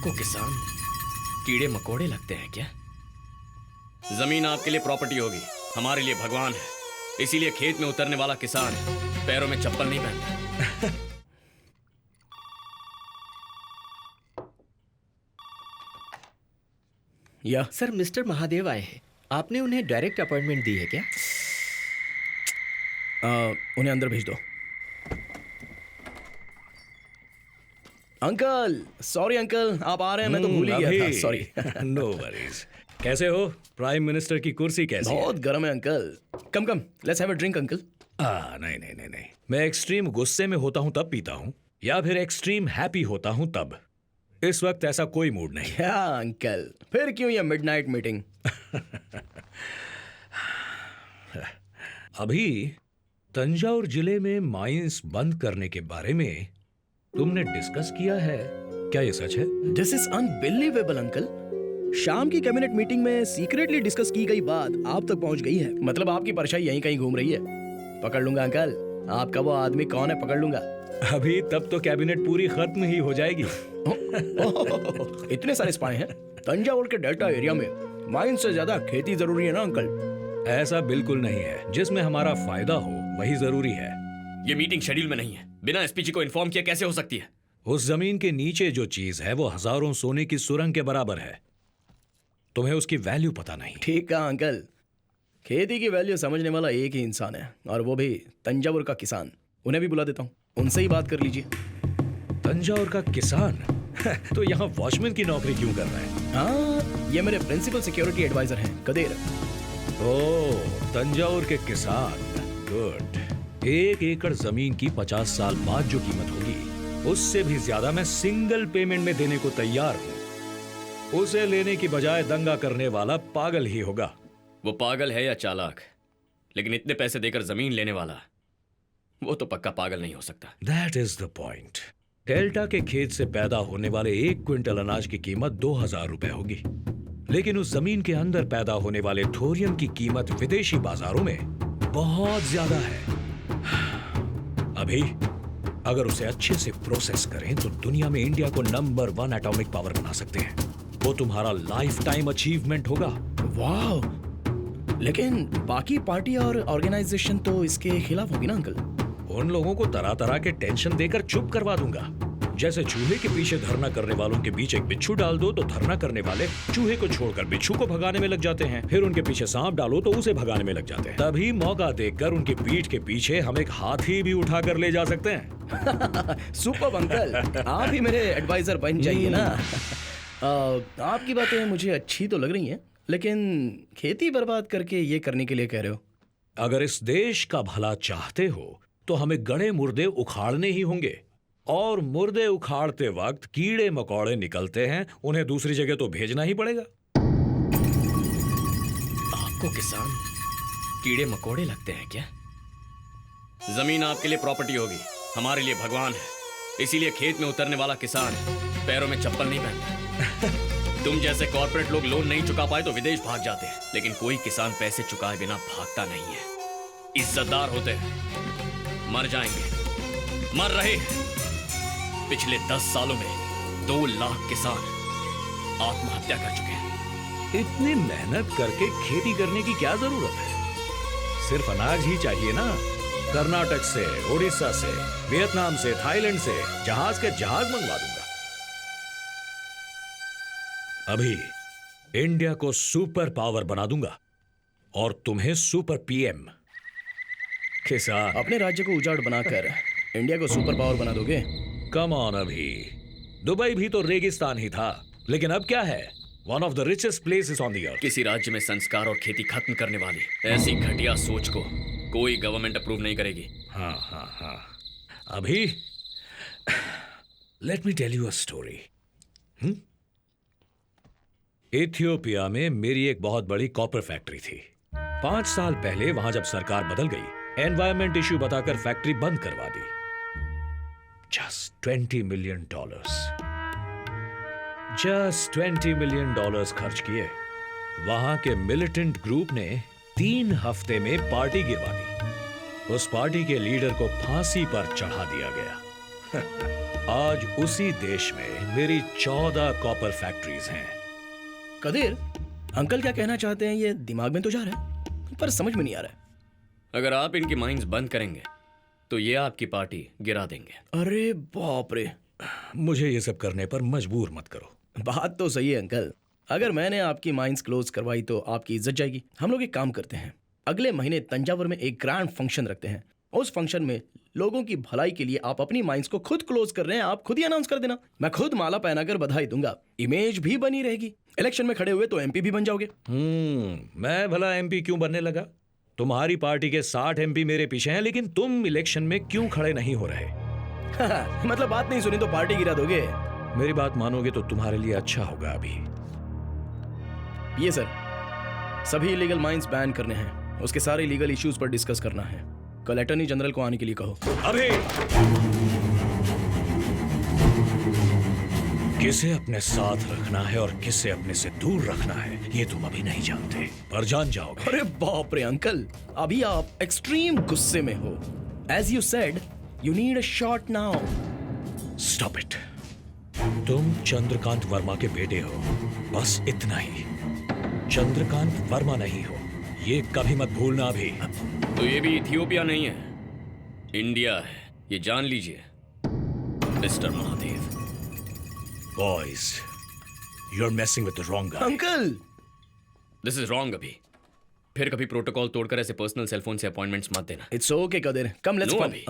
आपको किसान कीड़े मकोड़े लगते हैं क्या? जमीन आपके लिए प्रॉपर्टी होगी, हमारे लिए भगवान है। इसीलिए खेत में उतरने वाला किसान पैरों में चप्पल नहीं पहनता। या सर, मिस्टर महादेव आए हैं। आपने उन्हें डायरेक्ट अपॉइंटमेंट दी है क्या? उन्हें अंदर भेज दो। अंकल, सॉरी अंकल, आप आ रहे हैं, मैं तो भूल ही गया था, सॉरी। No worries. कैसे हो? प्राइम मिनिस्टर की कुर्सी कैसी है? बहुत गर्म है uncle. Come come, let's have a drink uncle. नहीं नहीं नहीं नहीं, मैं एक्सट्रीम गुस्से में होता हूं तब पीता हूं, या फिर एक्सट्रीम हैप्पी होता हूं तब। इस वक्त ऐसा कोई मूड नहीं। क्या अंकल, फिर क्यों ये मिडनाइट मीटिंग? अभी तंजावुर जिले में माइंस बंद करने के बारे में तुमने डिस्कस किया है क्या? ये सच है? This is unbelievable uncle. शाम की कैबिनेट मीटिंग में सीक्रेटली डिस्कस की गई बात आप तक पहुंच गई है। मतलब आपकी परछाई यहीं कहीं घूम रही है। पकड़ लूंगा अंकल, आपका वो आदमी कौन है, पकड़ लूंगा। अभी तब तो कैबिनेट पूरी खत्म ही हो जाएगी। इतने सारे स्पाई हैं तंजावुर के डेल्टा एरिया में। माइन से ज्यादा खेती जरूरी है ना अंकल? ऐसा बिल्कुल नहीं है। जिसमें हमारा फायदा हो वही जरूरी है। ये मीटिंग शेड्यूल में नहीं है, बिना एसपीजी को इन्फॉर्म किया कैसे हो सकती है? उस जमीन के नीचे जो चीज है वो हजारों सोने की सुरंग के बराबर है। तुम्हें उसकी वैल्यू पता नहीं। ठीक कहा अंकल, खेती की वैल्यू समझने वाला एक ही इंसान है, और वो भी तंजावुर का किसान। उन्हें भी बुला देता हूँ, उनसे ही बात कर लीजिए। तंजावुर का किसान? तो यहाँ वॉचमैन की नौकरी क्यों कर रहा है? हाँ, ये मेरे प्रिंसिपल सिक्योरिटी एडवाइजर हैं, कदेर। ओह, तंजावुर के किसान, गुड। 1 एकड़ जमीन की 50 साल बाद जो कीमत होगी उससे भी ज्यादा मैं सिंगल पेमेंट में देने को तैयार हूं। उसे लेने की बजाय दंगा करने वाला पागल ही होगा। वो पागल है या चालाक, लेकिन इतने पैसे देकर जमीन लेने वाला वो तो पक्का पागल नहीं हो सकता। That is the point. Delta के खेत से पैदा होने वाले 1 क्विंटल अनाज की कीमत 2000 रुपए होगी, लेकिन उस जमीन के अंदर पैदा होने वाले थोरियम की कीमत विदेशी बाजारों में बहुत ज्यादा है। अभी अगर उसे अच्छे से प्रोसेस करें तो दुनिया में इंडिया को नंबर 1 एटॉमिक पावर बना सकते हैं। वो तुम्हारा लाइफ टाइम अचीवमेंट होगा। वाह, लेकिन बाकी पार्टी और ऑर्गेनाइजेशन तो इसके खिलाफ होगी ना अंकल? उन लोगों को तरह तरह के टेंशन देकर चुप करवा दूंगा। जैसे चूहे के पीछे धरना करने वालों के बीच एक बिच्छू डाल दो तो धरना करने वाले चूहे को छोड़कर बिच्छू को भगाने में लग जाते हैं। फिर उनके पीछे सांप डालो तो उसे भगाने में लग जाते हैं। तभी मौका देखकर उनकी पीठ के पीछे हम एक हाथी भी उठा कर ले जा सकते हैं। सुपर अंकल, आप ही मेरे एडवाइजर बन जाइए ना। आपकी बातें मुझे अच्छी तो लग रही हैं, लेकिन खेती बर्बाद करके ये करने के लिए कह रहे हो? अगर इस देश का भला चाहते हो तो हमें गड़े मुर्दे उखाड़ने ही होंगे, और मुर्दे उखाड़ते वक्त कीड़े मकोड़े निकलते हैं, उन्हें दूसरी जगह तो भेजना ही पड़ेगा। आपको किसान कीड़े मकोड़े लगते हैं क्या? जमीन आपके लिए प्रॉपर्टी होगी, हमारे लिए भगवान है। इसीलिए खेत में उतरने वाला किसान पैरों में चप्पल नहीं पहनता। तुम जैसे कॉर्पोरेट लोग लोन नहीं चुका पाए तो विदेश भाग जाते हैं, लेकिन कोई किसान पैसे चुकाए बिना भागता नहीं है। इज्जतदार होते हैं, मर जाएंगे, मर रहे हैं। पिछले 10 सालों में 2 लाख किसान आत्महत्या कर चुके हैं। इतनी मेहनत करके खेती करने की क्या जरूरत है? सिर्फ अनाज ही चाहिए ना। कर्नाटक से, उड़ीसा से, वियतनाम से, थाईलैंड से जहाज के जहाज मंगवा दूंगा। अभी इंडिया को सुपर पावर बना दूंगा और तुम्हें सुपर पीएम। किसान, अपने राज्य को उजाड़ बनाकर इंडिया को सुपर पावर बना दोगे? Come on. अभी दुबई भी तो रेगिस्तान ही था, लेकिन अब क्या है? One of the richest places on the earth. किसी राज्य में संस्कार और खेती खत्म करने वाली ऐसी घटिया सोच को कोई गवर्नमेंट अप्रूव नहीं करेगी। हाँ हाँ हाँ। अभी let me tell you a story. Ethiopia में मेरी एक बहुत बड़ी कॉपर फैक्ट्री थी। 5 साल पहले वहां जब सरकार बदल गई, एनवायरमेंट इश्यू बताकर फैक्ट्री बंद करवा दी। Just $20 million. जस्ट $20 मिलियन खर्च किए। वहां के मिलिटेंट ग्रुप ने 3 हफ्ते में पार्टी गिरवा दी। उस पार्टी के लीडर को फांसी पर चढ़ा दिया गया। आज उसी देश में मेरी 14 कॉपर फैक्ट्रीज हैं। कदीर, अंकल क्या कहना चाहते हैं ये दिमाग में तो जा रहा है पर समझ में नहीं आ रहा है। अगर आप इनकी माइंस बंद करेंगे तो ये आपकी पार्टी गिरा देंगे। अरे बाप रे, मुझे ये सब करने पर मजबूर मत करो। बात तो सही है अंकल, अगर मैंने आपकी माइंस क्लोज करवाई तो आपकी इज्जत जाएगी। हम लोग एक काम करते हैं, अगले महीने तंजावुर में एक ग्रैंड फंक्शन रखते हैं। उस फंक्शन में लोगों की भलाई के लिए आप अपनी माइंस को खुद क्लोज कर रहे हैं, आप खुद ही अनाउंस कर देना। मैं खुद माला पहनाकर बधाई दूंगा, इमेज भी बनी रहेगी। इलेक्शन में खड़े हुए तो एमपी भी बन जाओगे। मैं भला एमपी क्यों बनने लगा? तुम्हारी पार्टी के 60 एमपी मेरे पीछे हैं, लेकिन तुम इलेक्शन में क्यों खड़े नहीं हो रहे? मतलब बात नहीं सुनी तो पार्टी गिरा दोगे? मेरी बात मानोगे तो तुम्हारे लिए अच्छा होगा। अभी ये सर, सभी इलीगल माइंस बैन करने हैं, उसके सारे लीगल इश्यूज पर डिस्कस करना है। कल अटॉर्नी जनरल को आने के लिए कहो। अभी किसे अपने साथ रखना है और किसे अपने से दूर रखना है ये तुम अभी नहीं जानते, पर जान जाओगे। अरे बाप रे अंकल, अभी आप एक्सट्रीम गुस्से में हो। As you said, you need a shot now. Stop it. तुम चंद्रकांत वर्मा के बेटे हो, बस इतना ही। चंद्रकांत वर्मा नहीं हो, ये कभी मत भूलना। अभी तो ये भी इथियोपिया नहीं है, इंडिया है, ये जान लीजिए mister Mahadev. Boys, you are messing with the wrong guy. Uncle, this is wrong. अभी फिर कभी प्रोटोकॉल तोड़कर ऐसे पर्सनल सेलफोन से अपॉइंटमेंट्स मत देना। इट्स ओके कदर, कम लेट्स No, फन। अभी।